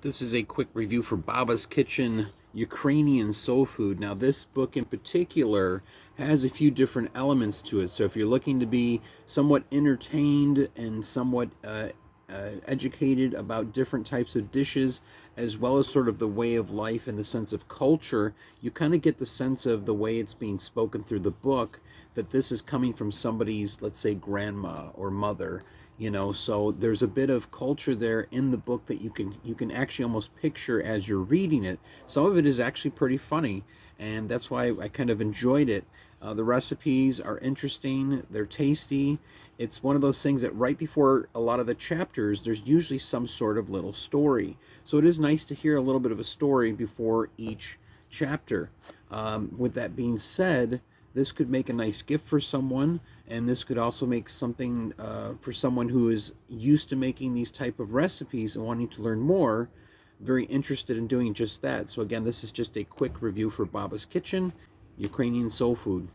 This is a quick review for Baba's Kitchen Ukrainian Soul Food. Now, this book in particular has a few different elements to it. So, if you're looking to be somewhat entertained and somewhat educated about different types of dishes, as well as sort of the way of life and the sense of culture, you kind of get the sense of the way it's being spoken through the book that this is coming from somebody's, let's say, grandma or mother. So there's a bit of culture there in the book that you can actually almost picture as you're reading it. Some of it is actually pretty funny, and that's why I kind of enjoyed it. The recipes are interesting, they're tasty. It's one of those things that right before a lot of the chapters, there's usually some sort of little story. So it is nice to hear a little bit of a story before each chapter. With that being said, this could make a nice gift for someone, and this could also make something for someone who is used to making these type of recipes and wanting to learn more, very interested in doing just that. So again, this is just a quick review for Baba's Kitchen, Ukrainian Soul Food.